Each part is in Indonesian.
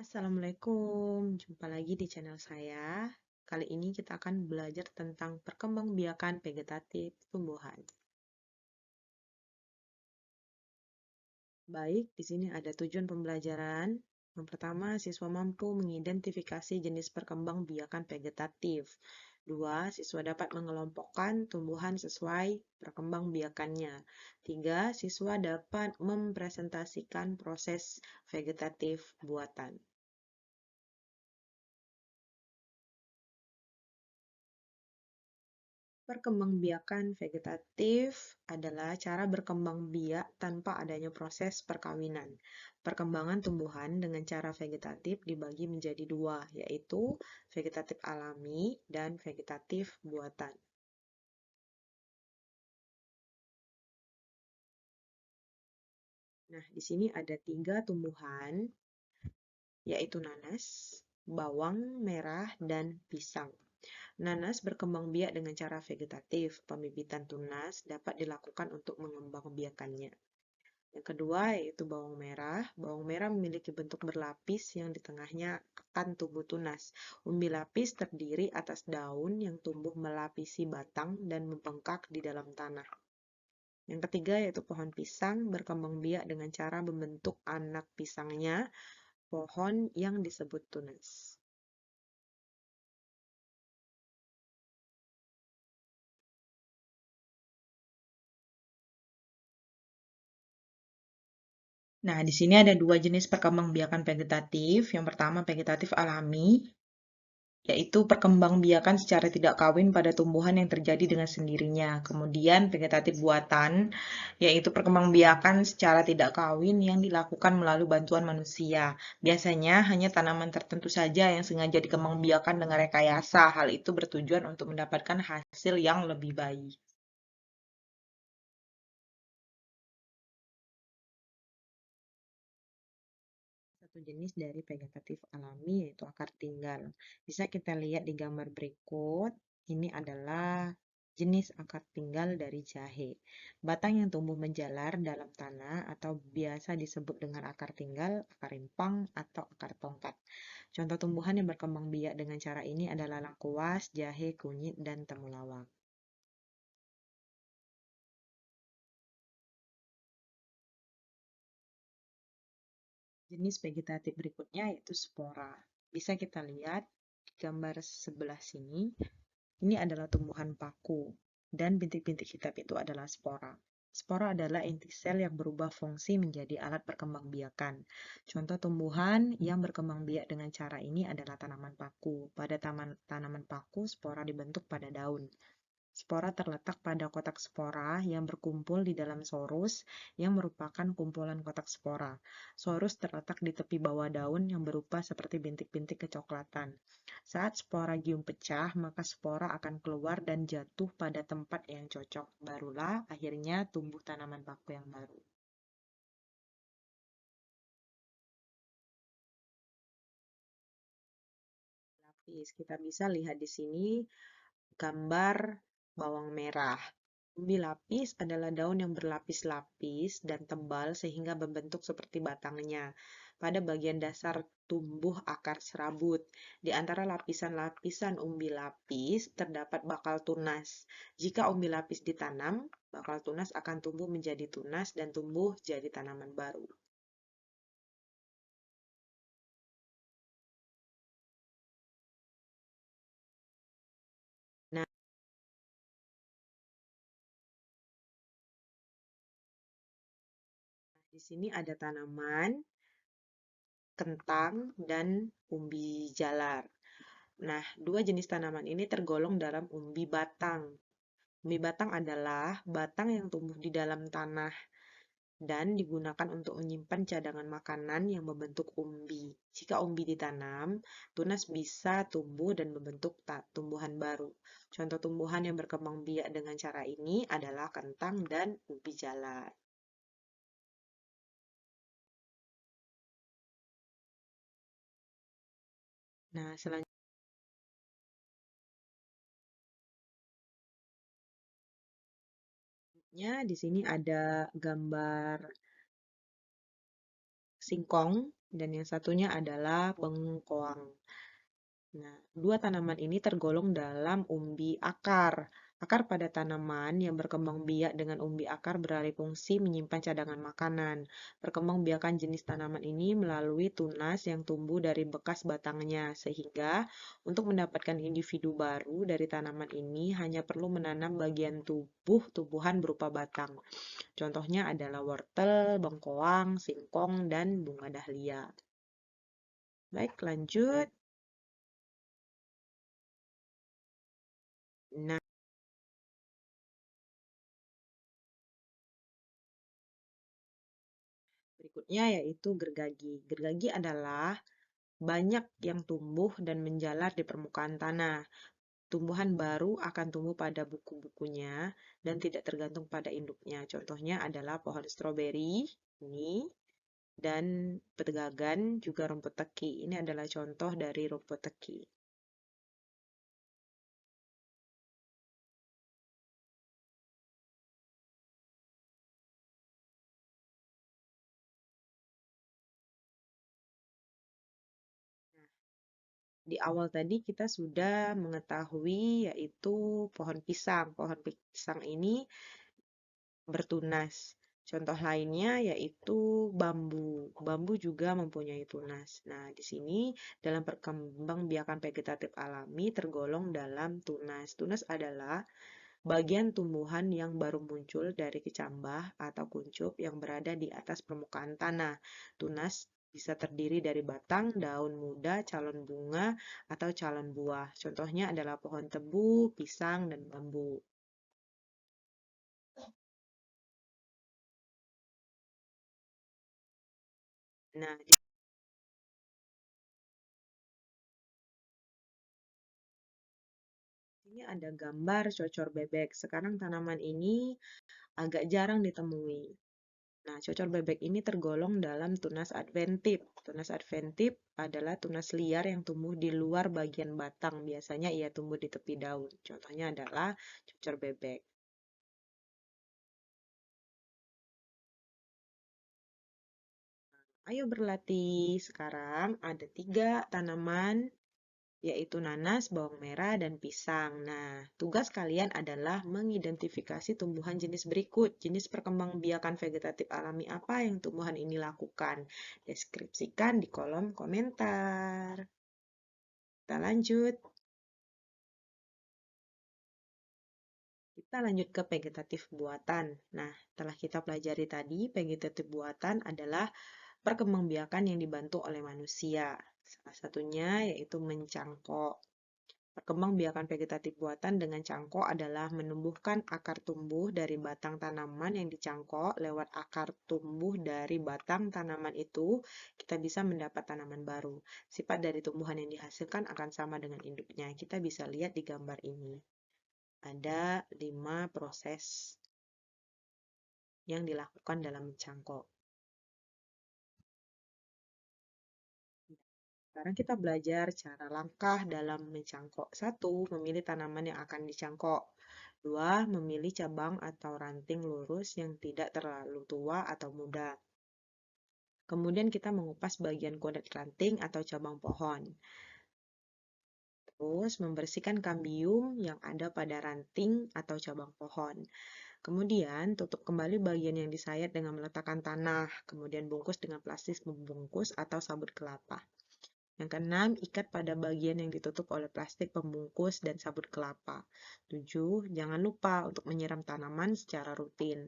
Assalamualaikum, jumpa lagi di channel saya. Kali ini kita akan belajar tentang perkembangbiakan vegetatif tumbuhan. Baik, di sini ada tujuan pembelajaran. Yang pertama, siswa mampu mengidentifikasi jenis perkembangbiakan vegetatif. Dua, siswa dapat mengelompokkan tumbuhan sesuai perkembangbiakannya. Tiga, siswa dapat mempresentasikan proses vegetatif buatan. Perkembangbiakan vegetatif adalah cara berkembang biak tanpa adanya proses perkawinan. Perkembangan tumbuhan dengan cara vegetatif dibagi menjadi dua, yaitu vegetatif alami dan vegetatif buatan. Nah, di sini ada tiga tumbuhan, yaitu nanas, bawang merah, dan pisang. Nanas berkembang biak dengan cara vegetatif. Pembibitan tunas dapat dilakukan untuk mengembangbiakannya. Yang kedua yaitu bawang merah. Bawang merah memiliki bentuk berlapis yang di tengahnya akan tumbuh tunas. Umbi lapis terdiri atas daun yang tumbuh melapisi batang dan membengkak di dalam tanah. Yang ketiga yaitu pohon pisang berkembang biak dengan cara membentuk anak pisangnya, pohon yang disebut tunas. Nah, di sini ada dua jenis perkembangbiakan vegetatif. Yang pertama vegetatif alami, yaitu perkembangbiakan secara tidak kawin pada tumbuhan yang terjadi dengan sendirinya. Kemudian vegetatif buatan, yaitu perkembangbiakan secara tidak kawin yang dilakukan melalui bantuan manusia. Biasanya hanya tanaman tertentu saja yang sengaja dikembangbiakan dengan rekayasa. Hal itu bertujuan untuk mendapatkan hasil yang lebih baik. Satu jenis dari vegetatif alami yaitu akar tinggal. Bisa kita lihat di gambar berikut, ini adalah jenis akar tinggal dari jahe. Batang yang tumbuh menjalar dalam tanah atau biasa disebut dengan akar tinggal, akar rimpang, atau akar tongkat. Contoh tumbuhan yang berkembang biak dengan cara ini adalah lengkuas, jahe, kunyit, dan temulawak. Jenis vegetatif berikutnya yaitu spora. Bisa kita lihat di gambar sebelah sini. Ini adalah tumbuhan paku, dan bintik-bintik hitam itu adalah spora. Spora adalah inti sel yang berubah fungsi menjadi alat perkembangbiakan. Contoh tumbuhan yang berkembang biak dengan cara ini adalah tanaman paku. Pada tanaman paku, spora dibentuk pada daun. Spora terletak pada kotak spora yang berkumpul di dalam sorus yang merupakan kumpulan kotak spora. Sorus terletak di tepi bawah daun yang berupa seperti bintik-bintik kecoklatan. Saat sporagium pecah, maka spora akan keluar dan jatuh pada tempat yang cocok. Barulah akhirnya tumbuh tanaman paku yang baru. Lapis, kita bisa lihat di sini gambar bawang merah. Umbi lapis adalah daun yang berlapis-lapis dan tebal sehingga membentuk seperti batangnya. Pada bagian dasar tumbuh akar serabut. Di antara lapisan-lapisan umbi lapis terdapat bakal tunas. Jika umbi lapis ditanam, bakal tunas akan tumbuh menjadi tunas dan tumbuh jadi tanaman baru. Nah, di sini ada tanaman, kentang, dan umbi jalar. Nah, dua jenis tanaman ini tergolong dalam umbi batang. Umbi batang adalah batang yang tumbuh di dalam tanah dan digunakan untuk menyimpan cadangan makanan yang membentuk umbi. Jika umbi ditanam, tunas bisa tumbuh dan membentuk tumbuhan baru. Contoh tumbuhan yang berkembang biak dengan cara ini adalah kentang dan umbi jalar. Nah, selanjutnya di sini ada gambar singkong. dan yang satunya adalah bengkoang. Nah, dua tanaman ini tergolong dalam umbi akar. Akar pada tanaman yang berkembang biak dengan umbi akar beralih fungsi menyimpan cadangan makanan. Perkembangbiakan jenis tanaman ini melalui tunas yang tumbuh dari bekas batangnya, sehingga untuk mendapatkan individu baru dari tanaman ini hanya perlu menanam bagian tubuh tumbuhan berupa batang. Contohnya adalah wortel, bengkoang, singkong, dan bunga dahlia. Baik, lanjut. Nah, berikutnya yaitu gergaji. Gergaji adalah banyak yang tumbuh dan menjalar di permukaan tanah. Tumbuhan baru akan tumbuh pada buku-bukunya dan tidak tergantung pada induknya. Contohnya adalah pohon stroberi ini dan petegagan juga rumput teki. Ini adalah contoh dari rumput teki. Di awal tadi kita sudah mengetahui yaitu pohon pisang. Pohon pisang ini bertunas. Contoh lainnya yaitu bambu. Bambu juga mempunyai tunas. Nah, di sini dalam perkembangbiakan vegetatif alami tergolong dalam tunas. Tunas adalah bagian tumbuhan yang baru muncul dari kecambah atau kuncup yang berada di atas permukaan tanah. Tunas bisa terdiri dari batang, daun muda, calon bunga, atau calon buah. Contohnya adalah pohon tebu, pisang, dan bambu. Nah, di sini ada gambar cocor bebek. Sekarang tanaman ini agak jarang ditemui. Nah, cocor bebek ini tergolong dalam tunas adventif. Tunas adventif adalah tunas liar yang tumbuh di luar bagian batang. Biasanya ia tumbuh di tepi daun. Contohnya adalah cocor bebek. Ayo berlatih. Sekarang ada 3 tanaman, yaitu nanas, bawang merah, dan pisang. Nah, tugas kalian adalah mengidentifikasi tumbuhan jenis berikut. Jenis perkembangbiakan vegetatif alami apa yang tumbuhan ini lakukan? Deskripsikan di kolom komentar. Kita lanjut. Kita lanjut ke vegetatif buatan. Nah, telah kita pelajari tadi, vegetatif buatan adalah perkembangbiakan yang dibantu oleh manusia. Salah satunya yaitu mencangkok. Perkembangbiakan vegetatif buatan dengan cangkok adalah menumbuhkan akar tumbuh dari batang tanaman yang dicangkok. Lewat akar tumbuh dari batang tanaman itu, kita bisa mendapat tanaman baru. Sifat dari tumbuhan yang dihasilkan akan sama dengan induknya. Kita bisa lihat di gambar ini. Ada 5 proses yang dilakukan dalam mencangkok. Sekarang kita belajar cara langkah dalam mencangkok. 1. Memilih tanaman yang akan dicangkok. 2. Memilih cabang atau ranting lurus yang tidak terlalu tua atau muda. Kemudian kita mengupas bagian kulit ranting atau cabang pohon. Terus membersihkan kambium yang ada pada ranting atau cabang pohon. Kemudian, tutup kembali bagian yang disayat dengan meletakkan tanah, kemudian bungkus dengan plastik pembungkus atau sabut kelapa. Yang keenam, ikat pada bagian yang ditutup oleh plastik pembungkus dan sabut kelapa. 7. Jangan lupa untuk menyiram tanaman secara rutin.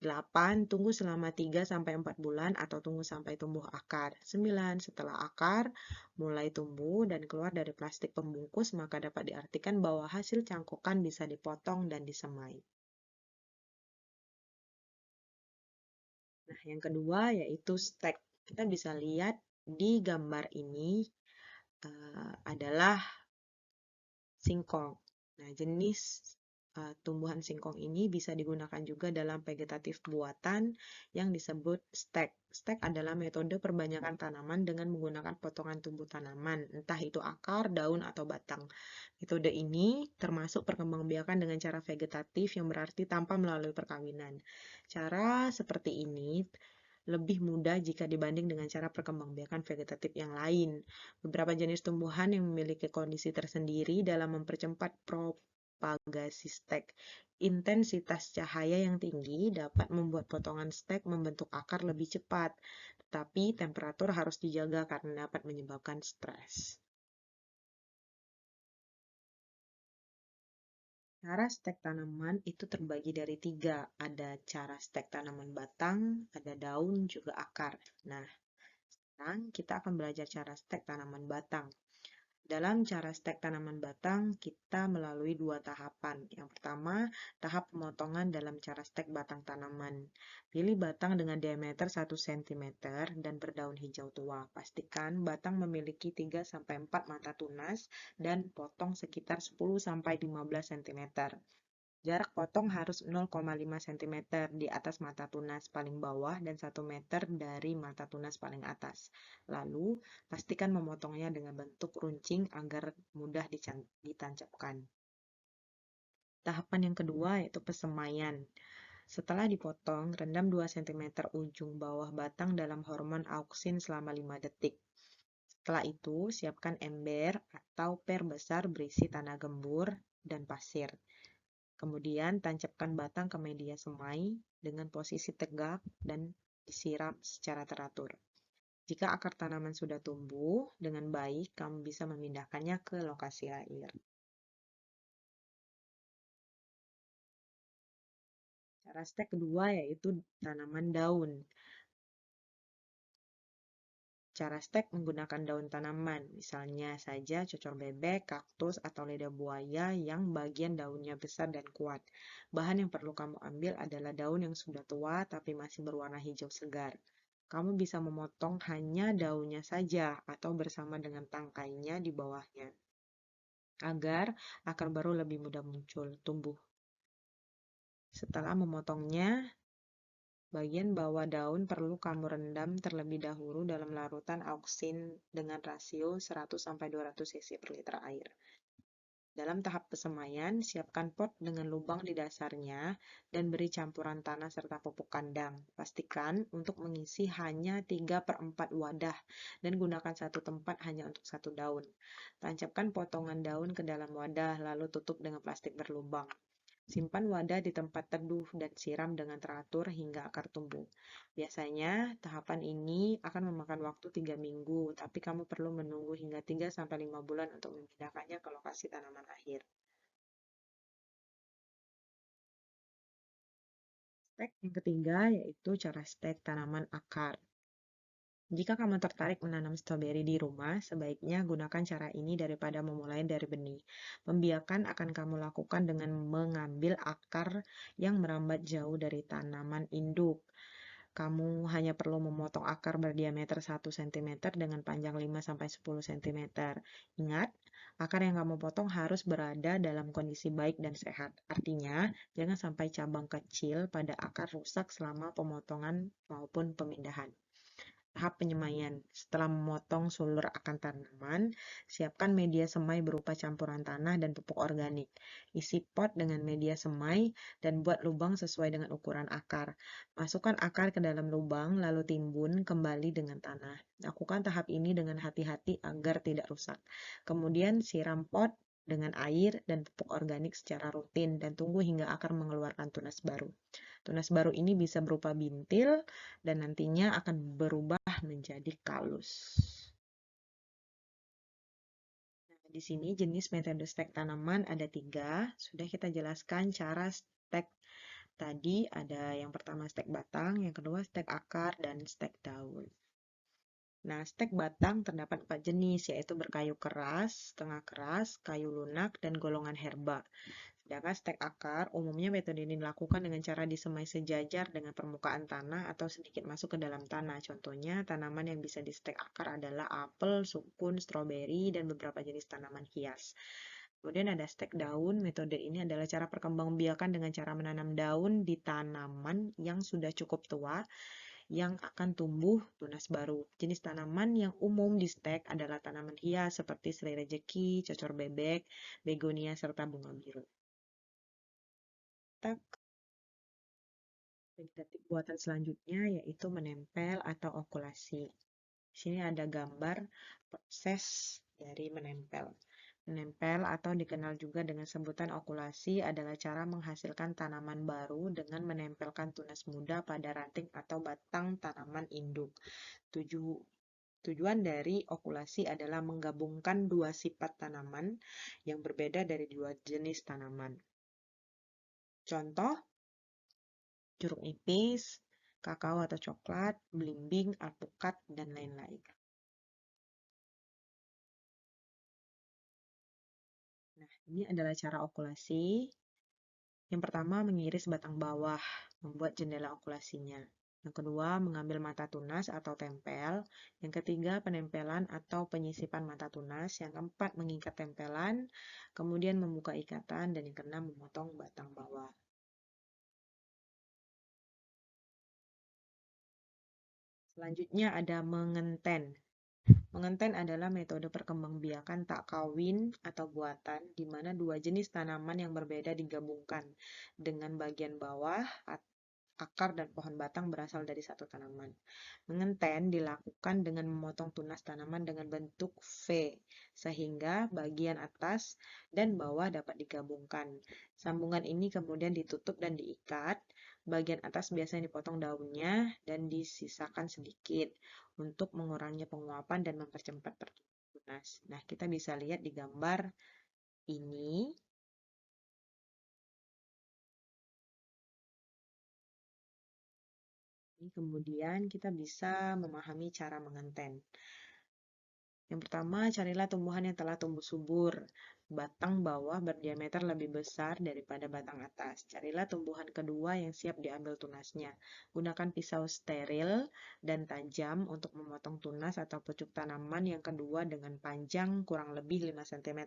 8. Tunggu selama 3-4 bulan atau tunggu sampai tumbuh akar. 9. Setelah akar mulai tumbuh dan keluar dari plastik pembungkus, maka dapat diartikan bahwa hasil cangkokan bisa dipotong dan disemai. Nah, yang kedua yaitu stek. Kita bisa lihat di gambar ini adalah singkong. Nah, jenis tumbuhan singkong ini bisa digunakan juga dalam vegetatif buatan yang disebut stek. Stek adalah metode perbanyakan tanaman dengan menggunakan potongan tumbuh tanaman, entah itu akar, daun, atau batang. Metode ini termasuk perkembangbiakan dengan cara vegetatif yang berarti tanpa melalui perkawinan. Cara seperti ini lebih mudah jika dibanding dengan cara perkembangbiakan vegetatif yang lain. Beberapa jenis tumbuhan yang memiliki kondisi tersendiri dalam mempercepat propagasi stek. Intensitas cahaya yang tinggi dapat membuat potongan stek membentuk akar lebih cepat, tetapi temperatur harus dijaga karena dapat menyebabkan stres. Cara stek tanaman itu terbagi dari 3. Ada cara stek tanaman batang, ada daun, juga akar. Nah, sekarang kita akan belajar cara stek tanaman batang. Dalam cara stek tanaman batang, kita melalui 2 tahapan. Yang pertama, tahap pemotongan dalam cara stek batang tanaman. Pilih batang dengan diameter 1 cm dan berdaun hijau tua. Pastikan batang memiliki 3-4 mata tunas dan potong sekitar 10-15 cm. Jarak potong harus 0,5 cm di atas mata tunas paling bawah dan 1 meter dari mata tunas paling atas. Lalu, pastikan memotongnya dengan bentuk runcing agar mudah ditancapkan. Tahapan yang kedua yaitu pesemaian. Setelah dipotong, rendam 2 cm ujung bawah batang dalam hormon auksin selama 5 detik. Setelah itu, siapkan ember atau per besar berisi tanah gembur dan pasir. Kemudian tancapkan batang ke media semai dengan posisi tegak dan disiram secara teratur. Jika akar tanaman sudah tumbuh dengan baik, kamu bisa memindahkannya ke lokasi air. Cara stek kedua yaitu tanaman daun. Cara stek menggunakan daun tanaman, misalnya saja cocor bebek, kaktus, atau lidah buaya yang bagian daunnya besar dan kuat. Bahan yang perlu kamu ambil adalah daun yang sudah tua tapi masih berwarna hijau segar. Kamu bisa memotong hanya daunnya saja atau bersama dengan tangkainya di bawahnya, agar akar baru lebih mudah tumbuh. Setelah memotongnya, bagian bawah daun perlu kamu rendam terlebih dahulu dalam larutan auksin dengan rasio 100-200 cc per liter air. Dalam tahap pesemaian, siapkan pot dengan lubang di dasarnya dan beri campuran tanah serta pupuk kandang. Pastikan untuk mengisi hanya 3/4 wadah dan gunakan satu tempat hanya untuk satu daun. Tancapkan potongan daun ke dalam wadah lalu tutup dengan plastik berlubang. Simpan wadah di tempat teduh dan siram dengan teratur hingga akar tumbuh. Biasanya, tahapan ini akan memakan waktu 3 minggu, tapi kamu perlu menunggu hingga 3-5 bulan untuk memindahkannya ke lokasi tanaman akhir. Stek yang ketiga yaitu cara stek tanaman akar. Jika kamu tertarik menanam stroberi di rumah, sebaiknya gunakan cara ini daripada memulai dari benih. Pembiakan akan kamu lakukan dengan mengambil akar yang merambat jauh dari tanaman induk. Kamu hanya perlu memotong akar berdiameter 1 cm dengan panjang 5-10 cm. Ingat, akar yang kamu potong harus berada dalam kondisi baik dan sehat. Artinya, jangan sampai cabang kecil pada akar rusak selama pemotongan maupun pemindahan. Tahap penyemaian. Setelah memotong sulur akar tanaman, siapkan media semai berupa campuran tanah dan pupuk organik. Isi pot dengan media semai dan buat lubang sesuai dengan ukuran akar. Masukkan akar ke dalam lubang, lalu timbun kembali dengan tanah. Lakukan tahap ini dengan hati-hati agar tidak rusak. Kemudian siram pot dengan air dan pupuk organik secara rutin dan tunggu hingga akar mengeluarkan tunas baru. Tunas baru ini bisa berupa bintil dan nantinya akan berubah menjadi kalus. Nah, di sini jenis metode stek tanaman ada 3. Sudah kita jelaskan cara stek tadi. Ada yang pertama stek batang, yang kedua stek akar, dan stek daun. Nah, stek batang terdapat 4 jenis, yaitu berkayu keras, setengah keras, kayu lunak, dan golongan herba. Sedangkan stek akar, umumnya metode ini dilakukan dengan cara disemai sejajar dengan permukaan tanah atau sedikit masuk ke dalam tanah. Contohnya, tanaman yang bisa di stek akar adalah apel, sukun, stroberi, dan beberapa jenis tanaman hias. Kemudian ada stek daun. Metode ini adalah cara perkembangbiakan dengan cara menanam daun di tanaman yang sudah cukup tua yang akan tumbuh tunas baru. Jenis tanaman yang umum di stek adalah tanaman hias seperti serai rejeki, cocor bebek, begonia, serta bunga biru. Vegetatif buatan selanjutnya yaitu menempel atau okulasi. Di sini ada gambar proses dari menempel. Menempel atau dikenal juga dengan sebutan okulasi adalah cara menghasilkan tanaman baru dengan menempelkan tunas muda pada ranting atau batang tanaman induk. Tujuan dari okulasi adalah menggabungkan dua sifat tanaman yang berbeda dari dua jenis tanaman. Contoh, jeruk nipis, kakao atau coklat, belimbing, alpukat, dan lain-lain. Nah, ini adalah cara okulasi. Yang pertama, mengiris batang bawah, membuat jendela okulasinya. Yang kedua, mengambil mata tunas atau tempel. Yang ketiga, penempelan atau penyisipan mata tunas. Yang keempat, mengikat tempelan. Kemudian membuka ikatan. Dan yang keenam, memotong batang bawah. Selanjutnya ada mengenten. Mengenten adalah metode perkembangbiakan tak kawin atau buatan, di mana dua jenis tanaman yang berbeda digabungkan dengan bagian bawah, akar, dan pohon batang berasal dari satu tanaman. Mengenten dilakukan dengan memotong tunas tanaman dengan bentuk V, sehingga bagian atas dan bawah dapat digabungkan. Sambungan ini kemudian ditutup dan diikat. Bagian atas biasanya dipotong daunnya dan disisakan sedikit untuk mengurangi penguapan dan mempercepat pertumbuhan tunas. Nah, kita bisa lihat di gambar ini. Kemudian kita bisa memahami cara mengenten. Yang pertama, carilah tumbuhan yang telah tumbuh subur. Batang bawah berdiameter lebih besar daripada batang atas. Carilah tumbuhan kedua yang siap diambil tunasnya. Gunakan pisau steril dan tajam untuk memotong tunas atau pucuk tanaman yang kedua dengan panjang kurang lebih 5 cm.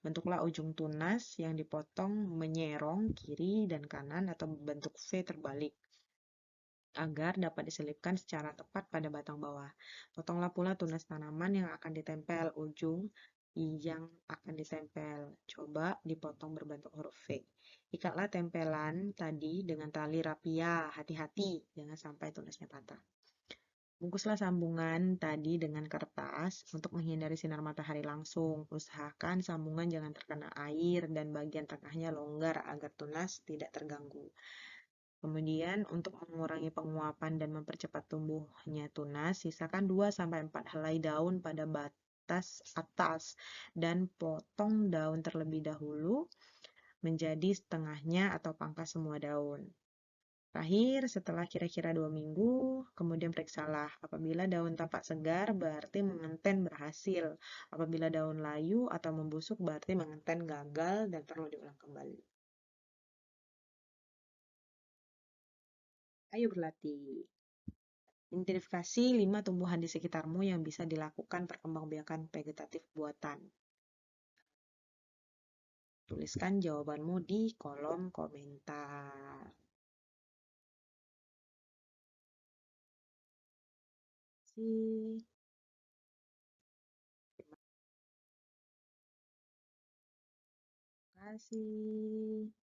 Bentuklah ujung tunas yang dipotong menyerong kiri dan kanan atau bentuk V terbalik agar dapat diselipkan secara tepat pada batang bawah. Potonglah pula tunas tanaman yang akan ditempel ujung yang akan ditempel. Coba dipotong berbentuk huruf V. Ikatlah tempelan tadi dengan tali rapia. Hati-hati, jangan sampai tunasnya patah. Bungkuslah sambungan tadi dengan kertas untuk menghindari sinar matahari langsung. Usahakan sambungan jangan terkena air dan bagian tengahnya longgar agar tunas tidak terganggu. Kemudian untuk mengurangi penguapan dan mempercepat tumbuhnya tunas, sisakan 2-4 helai daun pada batas atas dan potong daun terlebih dahulu menjadi setengahnya atau pangkas semua daun. Terakhir, setelah kira-kira 2 minggu, kemudian periksalah. Apabila daun tampak segar, berarti mengenten berhasil. Apabila daun layu atau membusuk, berarti mengenten gagal dan perlu diulang kembali. Ayo berlatih. Identifikasi 5 tumbuhan di sekitarmu yang bisa dilakukan perkembangbiakan vegetatif buatan. Tuliskan jawabanmu di kolom komentar. Terima kasih.